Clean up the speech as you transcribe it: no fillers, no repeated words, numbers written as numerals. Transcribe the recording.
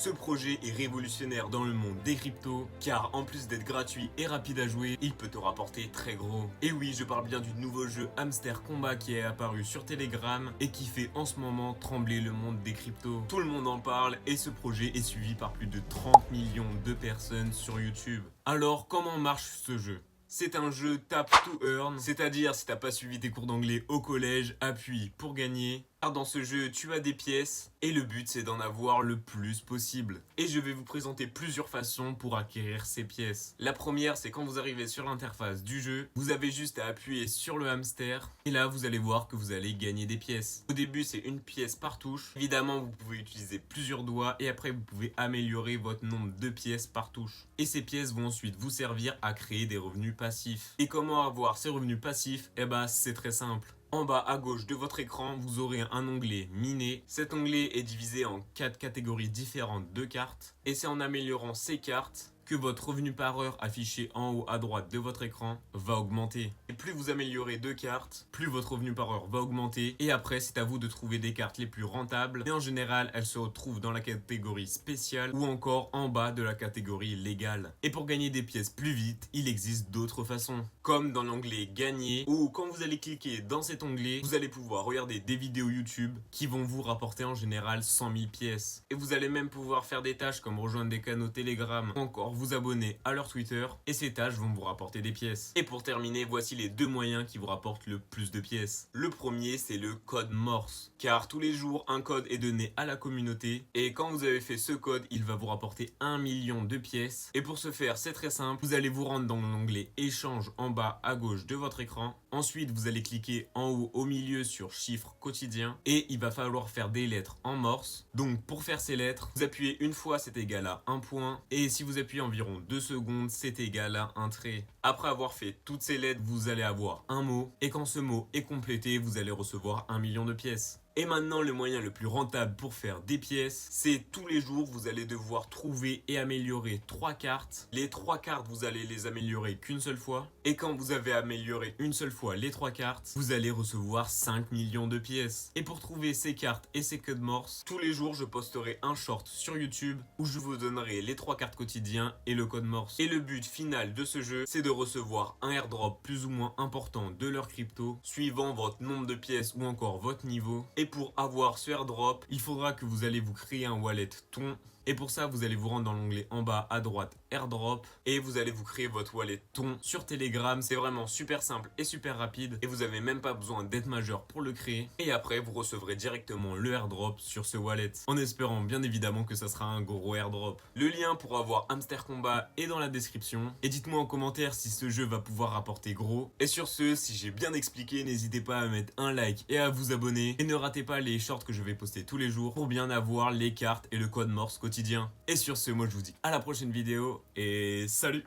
Ce projet est révolutionnaire dans le monde des cryptos, car en plus d'être gratuit et rapide à jouer, il peut te rapporter très gros. Et oui, je parle bien du nouveau jeu Hamster Combat qui est apparu sur Telegram et qui fait en ce moment trembler le monde des cryptos. Tout le monde en parle et ce projet est suivi par plus de 30 millions de personnes sur YouTube. Alors, comment marche ce jeu ? C'est un jeu tap to earn, c'est-à-dire si t'as pas suivi tes cours d'anglais au collège, appuie pour gagner. Car dans ce jeu, tu as des pièces et le but c'est d'en avoir le plus possible. Et je vais vous présenter plusieurs façons pour acquérir ces pièces. La première, c'est quand vous arrivez sur l'interface du jeu, vous avez juste à appuyer sur le hamster et là vous allez voir que vous allez gagner des pièces. Au début, c'est une pièce par touche. Évidemment, vous pouvez utiliser plusieurs doigts et après vous pouvez améliorer votre nombre de pièces par touche. Et ces pièces vont ensuite vous servir à créer des revenus passifs. Et comment avoir ces revenus passifs ? Eh ben, c'est très simple. En bas à gauche de votre écran, vous aurez un onglet miner. Cet onglet est divisé en 4 catégories différentes de cartes. Et c'est en améliorant ces cartes que votre revenu par heure affiché en haut à droite de votre écran va augmenter. Et plus vous améliorez 2 cartes, plus votre revenu par heure va augmenter. Et après, c'est à vous de trouver des cartes les plus rentables. Et en général, elles se retrouvent dans la catégorie spéciale ou encore en bas de la catégorie légale. Et pour gagner des pièces plus vite, il existe d'autres façons. Comme dans l'onglet gagner, ou quand vous allez cliquer dans cet onglet, vous allez pouvoir regarder des vidéos YouTube qui vont vous rapporter en général 100 000 pièces. Et vous allez même pouvoir faire des tâches comme rejoindre des canaux Telegram ou encore vous abonner à leur Twitter et ces tâches vont vous rapporter des pièces. Et pour terminer, voici les 2 moyens qui vous rapportent le plus de pièces. Le premier, c'est le code Morse. Car tous les jours, un code est donné à la communauté et quand vous avez fait ce code, il va vous rapporter 1 million de pièces. Et pour ce faire, c'est très simple. Vous allez vous rendre dans l'onglet échange en bas à gauche de votre écran. Ensuite, vous allez cliquer en haut au milieu sur chiffres quotidiens et il va falloir faire des lettres en morse. Donc pour faire ces lettres, vous appuyez une fois, c'est égal à 1 point et si vous appuyez environ 2 secondes, c'est égal à un trait. Après avoir fait toutes ces lettres, vous allez avoir un mot et quand ce mot est complété, vous allez recevoir 1 million de pièces. Et maintenant, le moyen le plus rentable pour faire des pièces, c'est tous les jours, vous allez devoir trouver et améliorer 3 cartes. Les 3 cartes, vous allez les améliorer qu'une seule fois. Et quand vous avez amélioré une seule fois les 3 cartes, vous allez recevoir 5 millions de pièces. Et pour trouver ces cartes et ces codes morse, tous les jours, je posterai un short sur YouTube où je vous donnerai les 3 cartes quotidiens et le code morse. Et le but final de ce jeu, c'est de recevoir un airdrop plus ou moins important de leur crypto, suivant votre nombre de pièces ou encore votre niveau. Et pour avoir ce airdrop, il faudra que vous allez vous créer un wallet Ton. Et pour ça, vous allez vous rendre dans l'onglet en bas à droite airdrop et vous allez vous créer votre wallet Ton sur Telegram. C'est vraiment super simple et super rapide et vous n'avez même pas besoin d'être majeur pour le créer. Et après, vous recevrez directement le airdrop sur ce wallet en espérant bien évidemment que ça sera un gros airdrop. Le lien pour avoir Hamster Combat est dans la description et dites-moi en commentaire si ce jeu va pouvoir rapporter gros. Et sur ce, si j'ai bien expliqué, n'hésitez pas à mettre un like et à vous abonner et ne ratez pas les shorts que je vais poster tous les jours pour bien avoir les cartes et le code morse quotidien. Et sur ce, moi je vous dis à la prochaine vidéo et salut!